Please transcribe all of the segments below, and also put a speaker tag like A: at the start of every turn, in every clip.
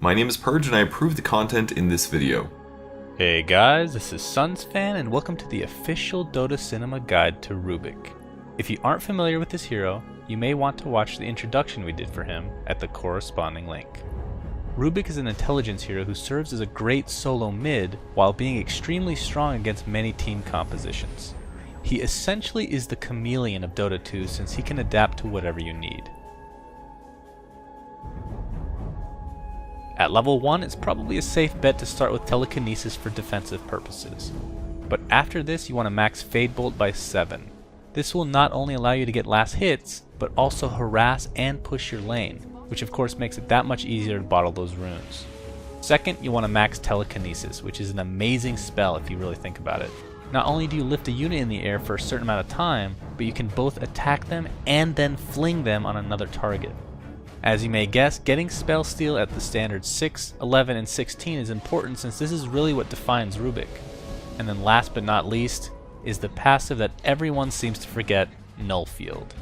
A: My name is Purge and I approve the content in this video.
B: Hey guys, this is SunsFan and welcome to the official Dota Cinema Guide to Rubick. If you aren't familiar with this hero, you may want to watch the introduction we did for him at the corresponding link. Rubick is an intelligence hero who serves as a great solo mid while being extremely strong against many team compositions. He essentially is the chameleon of Dota 2 since he can adapt to whatever you need. At level 1, it's probably a safe bet to start with telekinesis for defensive purposes. But after this, you want to max Fade Bolt by 7. This will not only allow you to get last hits, but also harass and push your lane, which of course makes it that much easier to bottle those runes. Second, you want to max telekinesis, which is an amazing spell if you really think about it. Not only do you lift a unit in the air for a certain amount of time, but you can both attack them and then fling them on another target. As you may guess, getting spell steal at the standard 6, 11, and 16 is important since this is really what defines Rubick. And then last but not least, is the passive that everyone seems to forget, Null Field.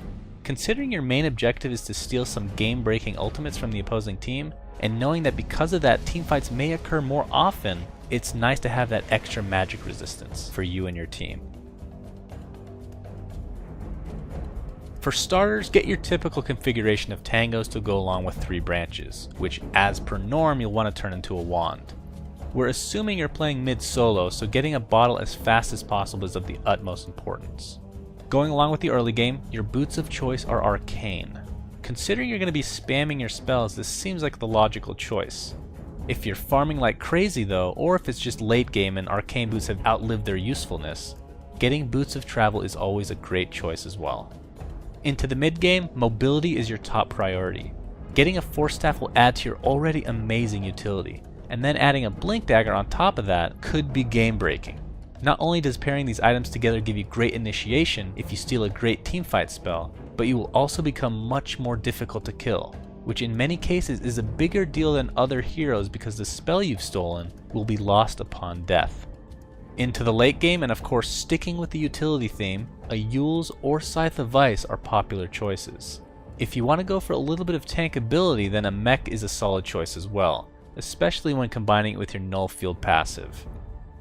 B: Considering your main objective is to steal some game-breaking ultimates from the opposing team, and knowing that because of that teamfights may occur more often, it's nice to have that extra magic resistance for you and your team. For starters, get your typical configuration of tangos to go along with 3 branches, which as per norm you'll want to turn into a wand. We're assuming you're playing mid solo, so getting a bottle as fast as possible is of the utmost importance. Going along with the early game, your boots of choice are arcane. Considering you're going to be spamming your spells, this seems like the logical choice. If you're farming like crazy though, or if it's just late game and arcane boots have outlived their usefulness, getting boots of travel is always a great choice as well. Into the mid game, mobility is your top priority. Getting a force staff will add to your already amazing utility, and then adding a blink dagger on top of that could be game breaking. Not only does pairing these items together give you great initiation if you steal a great teamfight spell, but you will also become much more difficult to kill, which in many cases is a bigger deal than other heroes because the spell you've stolen will be lost upon death. Into the late game, and of course sticking with the utility theme, a Yule's or Scythe of Ice are popular choices. If you want to go for a little bit of tankability, then a mech is a solid choice as well, especially when combining it with your Null Field passive.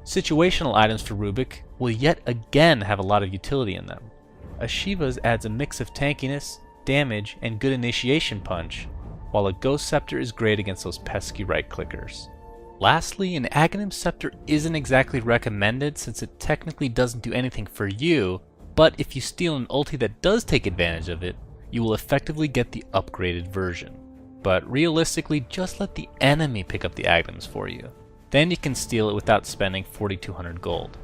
B: Situational items for Rubick will yet again have a lot of utility in them. A Shiva's adds a mix of tankiness, damage, and good initiation punch, while a Ghost Scepter is great against those pesky right clickers. Lastly, an Aghanim Scepter isn't exactly recommended since it technically doesn't do anything for you, but if you steal an ulti that does take advantage of it, you will effectively get the upgraded version. But realistically, just let the enemy pick up the Aghanims for you. Then you can steal it without spending 4,200 gold.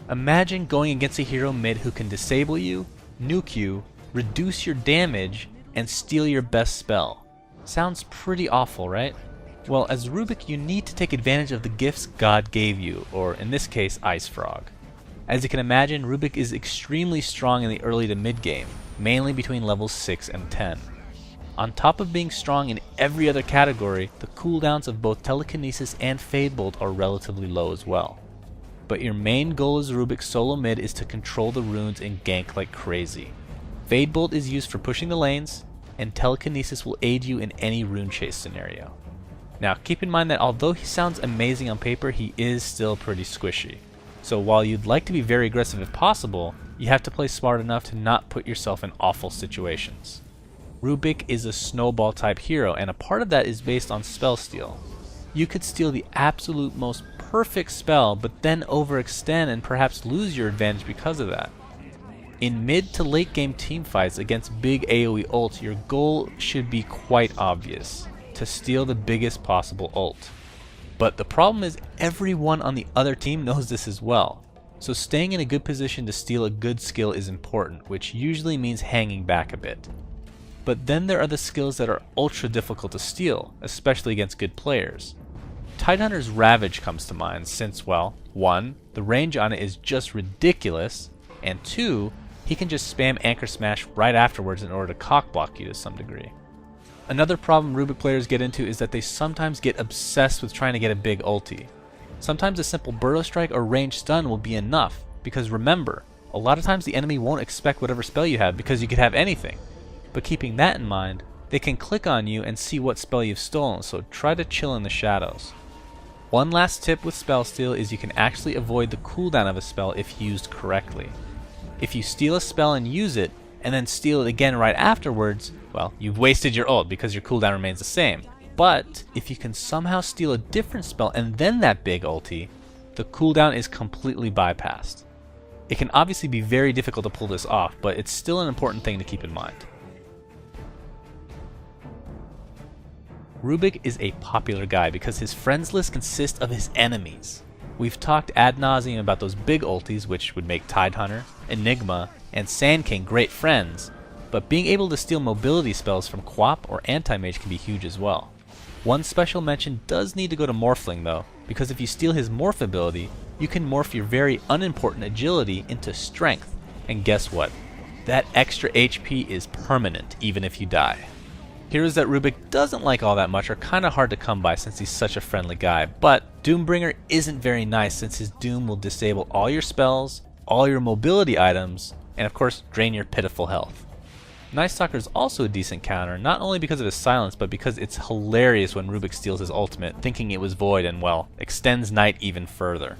B: Imagine going against a hero mid who can disable you, nuke you, reduce your damage, and steal your best spell. Sounds pretty awful, right? Well, as Rubick, you need to take advantage of the gifts God gave you, or in this case, Ice Frog. As you can imagine, Rubick is extremely strong in the early to mid game, mainly between levels 6 and 10. On top of being strong in every other category, the cooldowns of both Telekinesis and Fade Bolt are relatively low as well. But your main goal as Rubick solo mid is to control the runes and gank like crazy. Fade Bolt is used for pushing the lanes, and Telekinesis will aid you in any rune chase scenario. Now keep in mind that although he sounds amazing on paper, he is still pretty squishy. So while you'd like to be very aggressive if possible, you have to play smart enough to not put yourself in awful situations. Rubick is a snowball type hero, and a part of that is based on spell steal. You could steal the absolute most perfect spell, but then overextend and perhaps lose your advantage because of that. In mid to late game teamfights against big AoE ult, your goal should be quite obvious: to steal the biggest possible ult. But the problem is everyone on the other team knows this as well, so staying in a good position to steal a good skill is important, which usually means hanging back a bit. But then there are the skills that are ultra difficult to steal, especially against good players. Tidehunter's Ravage comes to mind since, well, 1, the range on it is just ridiculous, and 2, he can just spam Anchor Smash right afterwards in order to cockblock you to some degree. Another problem Rubick players get into is that they sometimes get obsessed with trying to get a big ulti. Sometimes a simple Burrow Strike or range stun will be enough, because remember, a lot of times the enemy won't expect whatever spell you have because you could have anything. But keeping that in mind, They can click on you and see what spell you've stolen, so try to chill in the shadows. One last tip with spell steal is you can actually avoid the cooldown of a spell if used correctly. If you steal a spell and use it, and then steal it again right afterwards, well, you've wasted your ult because your cooldown remains the same. But if you can somehow steal a different spell and then that big ulti, the cooldown is completely bypassed. It can obviously be very difficult to pull this off, but it's still an important thing to keep in mind. Rubick is a popular guy because his friends list consists of his enemies. We've talked ad nauseum about those big ultis, which would make Tidehunter, Enigma, and Sand King great friends, but being able to steal mobility spells from Quap or Anti-Mage can be huge as well. One special mention does need to go to Morphling though, because if you steal his Morph ability, you can morph your very unimportant agility into strength, and guess what? That extra HP is permanent even if you die. Heroes that Rubick doesn't like all that much are kinda hard to come by since he's such a friendly guy, but Doombringer isn't very nice since his Doom will disable all your spells, all your mobility items, and of course drain your pitiful health. Night Stalker is also a decent counter, not only because of his silence, but because it's hilarious when Rubick steals his ultimate, thinking it was void and, well, extends night even further.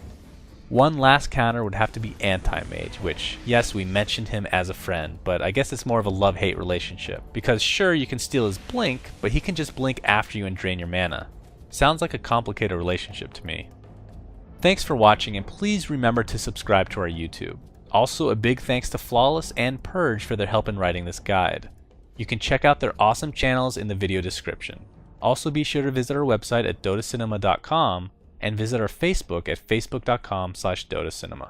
B: One last counter would have to be Anti-Mage, which, yes, we mentioned him as a friend, but I guess it's more of a love-hate relationship, because sure, you can steal his blink, but he can just blink after you and drain your mana. Sounds like a complicated relationship to me. Thanks for watching, and please remember to subscribe to our YouTube. Also, a big thanks to Flawless and Purge for their help in writing this guide. You can check out their awesome channels in the video description. Also, be sure to visit our website at dotacinema.com and visit our Facebook at facebook.com/dotacinema.